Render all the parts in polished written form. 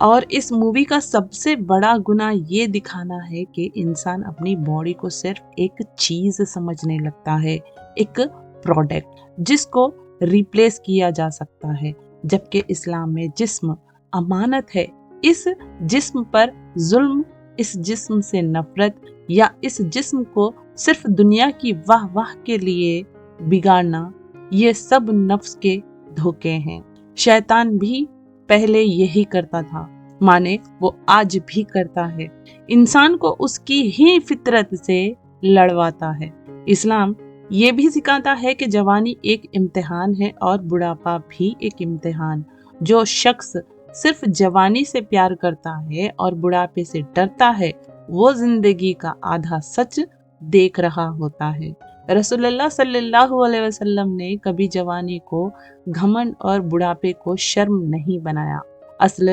اور اس مووی کا سب سے بڑا گناہ یہ دکھانا ہے کہ انسان اپنی باڈی کو صرف ایک چیز سمجھنے لگتا ہے، ایک پروڈکٹ جس کو ریپلیس کیا جا سکتا ہے، جبکہ اسلام میں جسم امانت ہے۔ اس جسم پر ظلم، اس جسم سے نفرت یا اس جسم کو صرف دنیا کی واہ واہ کے لیے بگاڑنا، یہ سب نفس کے دھوکے ہیں۔ شیطان بھی پہلے یہی کرتا تھا، مانے وہ آج بھی کرتا ہے، انسان کو اس کی ہی فطرت سے لڑواتا ہے۔ اسلام یہ بھی سکھاتا ہے کہ جوانی ایک امتحان ہے اور بڑھاپا بھی ایک امتحان۔ جو شخص صرف جوانی سے پیار کرتا ہے اور بڑھاپے سے ڈرتا ہے، وہ زندگی کا آدھا سچ دیکھ رہا ہوتا ہے۔ رسول اللہ صلی اللہ علیہ وسلم نے کبھی جوانی کو گھمنڈ اور بڑھاپے کو شرم نہیں بنایا۔ اصل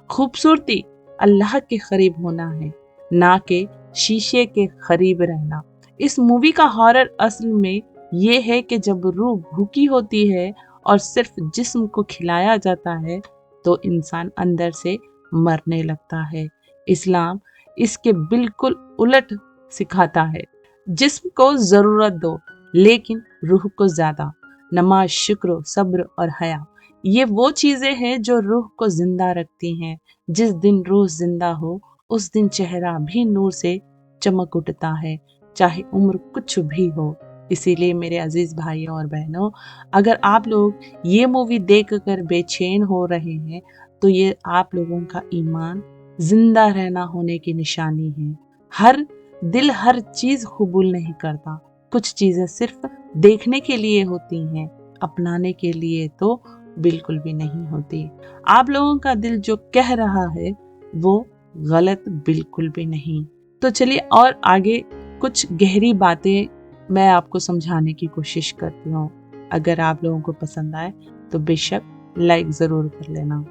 خوبصورتی اللہ کے قریب ہونا ہے، نہ کہ شیشے کے قریب رہنا۔ اس مووی کا ہارر اصل میں یہ ہے کہ جب روح بھوکی ہوتی ہے اور صرف جسم کو کھلایا جاتا ہے تو انسان اندر سے مرنے لگتا ہے۔ اسلام اس کے بالکل الٹ سکھاتا ہے، جسم کو ضرورت دو لیکن روح کو زیادہ۔ نماز، شکر، صبر اور حیا، یہ وہ چیزیں ہیں جو روح کو زندہ رکھتی ہیں۔ جس دن روح زندہ ہو اس دن چہرہ بھی نور سے چمک اٹھتا ہے، چاہے عمر کچھ بھی ہو۔ اسی لیے میرے عزیز بھائیوں اور بہنوں، اگر آپ لوگ یہ مووی دیکھ کر بے چین ہو رہے ہیں تو یہ آپ لوگوں کا ایمان زندہ رہنا ہونے کی نشانی ہے۔ ہر دل ہر چیز قبول نہیں کرتا، کچھ چیزیں صرف دیکھنے کے لیے ہوتی ہیں، اپنانے کے لیے تو بالکل بھی نہیں ہوتی۔ آپ لوگوں کا دل جو کہہ رہا ہے وہ غلط بالکل بھی نہیں۔ تو چلیے اور آگے کچھ گہری باتیں میں آپ کو سمجھانے کی کوشش کرتی ہوں۔ اگر آپ لوگوں کو پسند آئے تو بے شک لائک ضرور کر لینا۔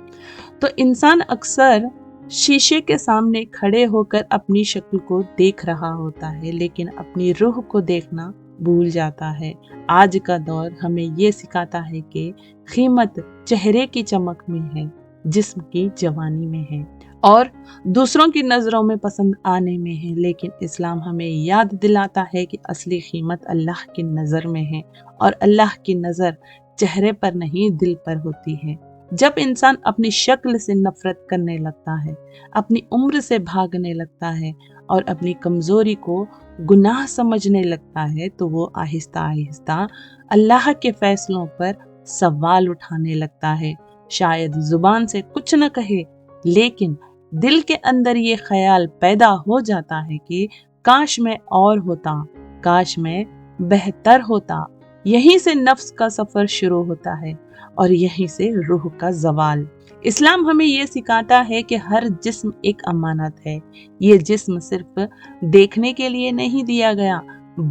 تو انسان اکثر شیشے کے سامنے کھڑے ہو کر اپنی شکل کو دیکھ رہا ہوتا ہے، لیکن اپنی روح کو دیکھنا بھول جاتا ہے۔ آج کا دور ہمیں یہ سکھاتا ہے کہ قیمت چہرے کی چمک میں ہے، جسم کی جوانی میں ہے اور دوسروں کی نظروں میں پسند آنے میں ہے، لیکن اسلام ہمیں یاد دلاتا ہے کہ اصلی قیمت اللہ کی نظر میں ہے، اور اللہ کی نظر چہرے پر نہیں دل پر ہوتی ہے۔ جب انسان اپنی شکل سے نفرت کرنے لگتا ہے، اپنی عمر سے بھاگنے لگتا ہے اور اپنی کمزوری کو گناہ سمجھنے لگتا ہے تو وہ آہستہ آہستہ اللہ کے فیصلوں پر سوال اٹھانے لگتا ہے۔ شاید زبان سے کچھ نہ کہے لیکن دل کے اندر یہ خیال پیدا ہو جاتا ہے کہ کاش میں اور ہوتا، کاش میں بہتر ہوتا۔ یہیں سے نفس کا سفر شروع ہوتا ہے اور یہیں سے روح کا زوال۔ اسلام ہمیں یہ سکھاتا ہے کہ ہر جسم ایک امانت ہے۔ یہ جسم صرف دیکھنے کے لیے نہیں دیا گیا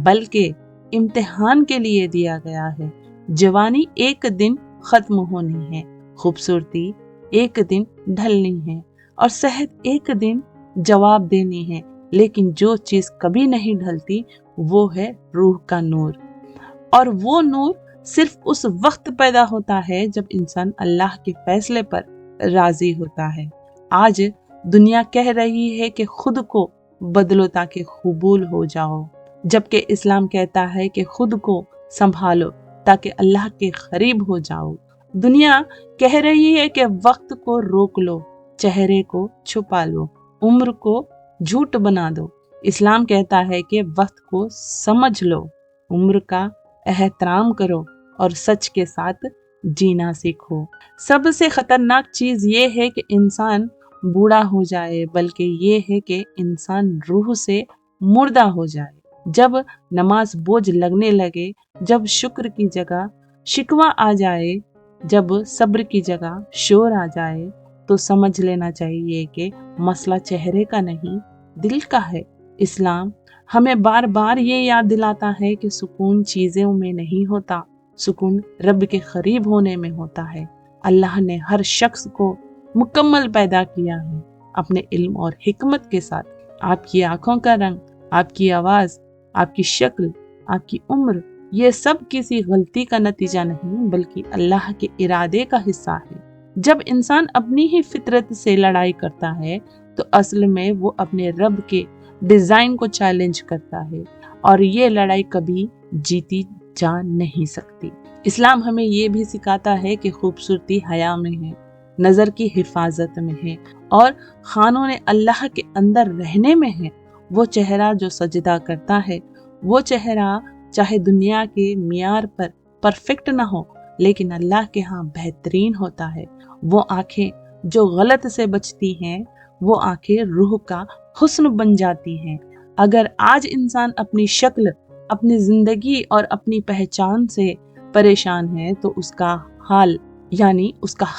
بلکہ امتحان کے لیے دیا گیا ہے۔ جوانی ایک دن ختم ہونی ہے، خوبصورتی ایک دن ڈھلنی ہے اور صحت ایک دن جواب دینی ہے، لیکن جو چیز کبھی نہیں ڈھلتی وہ ہے روح کا نور، اور وہ نور صرف اس وقت پیدا ہوتا ہے جب انسان اللہ کے فیصلے پر راضی ہوتا ہے۔ آج دنیا کہہ رہی ہے کہ خود کو بدلو تاکہ قبول ہو جاؤ، جبکہ اسلام کہتا ہے کہ خود کو سنبھالو تاکہ اللہ کے قریب ہو جاؤ۔ دنیا کہہ رہی ہے کہ وقت کو روک لو، چہرے کو چھپا لو، عمر کو جھوٹ بنا دو۔ اسلام کہتا ہے کہ وقت کو سمجھ لو، عمر کا احترام کرو اور سچ کے ساتھ جینا سیکھو۔ سب سے خطرناک چیز یہ ہے کہ انسان بوڑھا ہو جائے، بلکہ یہ ہے کہ انسان روح سے مردہ ہو جائے۔ جب نماز بوجھ لگنے لگے، جب شکر کی جگہ شکوہ آ جائے، جب صبر کی جگہ شور آ جائے تو سمجھ لینا چاہیے کہ مسئلہ چہرے کا نہیں دل کا ہے۔ اسلام ہمیں بار بار یہ یاد دلاتا ہے کہ سکون چیزوں میں نہیں ہوتا، سکون رب کے قریب ہونے میں ہوتا ہے۔ اللہ نے ہر شخص کو مکمل پیدا کیا ہے اپنے علم اور حکمت کے ساتھ۔ آپ کی آنکھوں کا رنگ، آپ کی آواز، آپ کی شکل، آپ کی عمر، یہ سب کسی غلطی کا نتیجہ نہیں بلکہ اللہ کے ارادے کا حصہ ہے۔ جب انسان اپنی ہی فطرت سے لڑائی کرتا ہے تو اصل میں وہ اپنے رب کے ڈیزائن کو چیلنج کرتا ہے، اور یہ لڑائی کبھی جیتی جا نہیں سکتی۔ اسلام ہمیں یہ بھی سکھاتا ہے کہ خوبصورتی حیا میں ہے، نظر کی حفاظت میں ہے، اور قانون اللہ کے اندر رہنے میں ہے۔ وہ چہرہ جو سجدہ کرتا ہے، وہ چہرہ چاہے دنیا کے معیار پر پرفیکٹ نہ ہو لیکن اللہ کے ہاں بہترین ہوتا ہے۔ وہ آنکھیں جو غلط سے بچتی ہیں، وہ آنکھیں روح کا حسن بن جاتی ہیں۔ اگر آج انسان اپنی شکل، اپنی زندگی اور اپنی پہچان سے پریشان ہے تو اس کا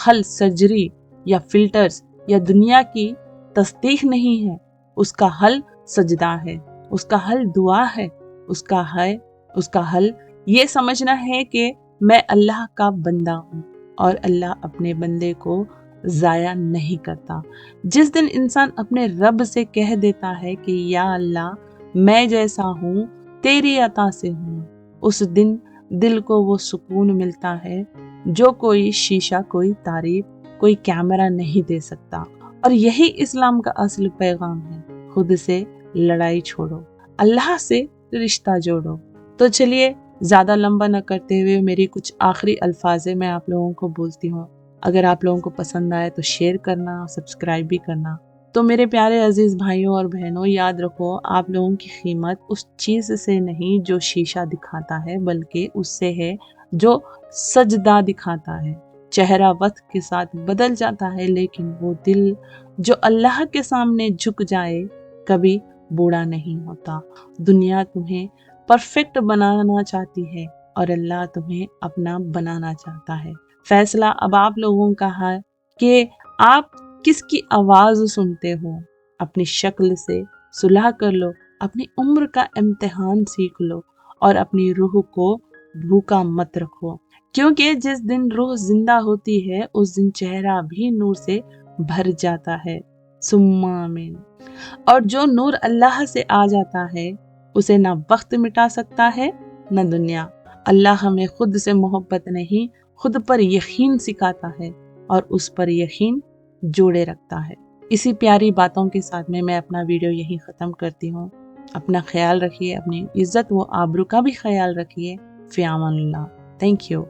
حل سرجری یا فلٹرز یا دنیا کی تصدیق نہیں ہے، اس کا حل سجدہ ہے، اس کا حل دعا ہے، اس کا حل یہ سمجھنا ہے کہ میں اللہ کا بندہ ہوں اور اللہ اپنے بندے کو ضائع نہیں کرتا۔ جس دن انسان اپنے رب سے کہہ دیتا ہے کہ یا اللہ میں جیسا ہوں تیری عطا سے ہوں، اس دن دل کو وہ سکون ملتا ہے جو کوئی شیشہ، کوئی تعریف، کوئی کیمرہ نہیں دے سکتا۔ اور یہی اسلام کا اصل پیغام ہے، خود سے لڑائی چھوڑو، اللہ سے رشتہ جوڑو۔ تو چلیے زیادہ لمبا نہ کرتے ہوئے میری کچھ آخری الفاظ میں آپ لوگوں کو بولتی ہوں۔ اگر آپ لوگوں کو پسند آئے تو شیئر کرنا، سبسکرائب بھی کرنا۔ تو میرے پیارے عزیز بھائیوں اور بہنوں، یاد رکھو آپ لوگوں کی قیمت اس چیز سے نہیں جو شیشہ دکھاتا ہے، بلکہ اس سے ہے جو سجدہ دکھاتا ہے۔ چہرہ وقت کے ساتھ بدل جاتا ہے لیکن وہ دل جو اللہ کے سامنے جھک جائے کبھی بوڑھا نہیں ہوتا۔ دنیا تمہیں پرفیکٹ بنانا چاہتی ہے اور اللہ تمہیں اپنا بنانا چاہتا ہے۔ فیصلہ اب آپ لوگوں کا ہے کہ آپ کس کی آواز سنتے ہو۔ اپنی شکل سے صلح کر لو، اپنی عمر کا امتحان سیکھ لو اور اپنی روح کو بھوکا مت رکھو، کیونکہ جس دن روح زندہ ہوتی ہے اس دن چہرہ بھی نور سے بھر جاتا ہے۔ ثم آمین۔ اور جو نور اللہ سے آ جاتا ہے اسے نہ وقت مٹا سکتا ہے نہ دنیا۔ اللہ ہمیں خود سے محبت نہیں، خود پر یقین سکھاتا ہے اور اس پر یقین جوڑے رکھتا ہے۔ اسی پیاری باتوں کے ساتھ میں اپنا ویڈیو یہیں ختم کرتی ہوں۔ اپنا خیال رکھیے، اپنی عزت و آبرو کا بھی خیال رکھیے۔ فی امان اللہ۔ Thank you.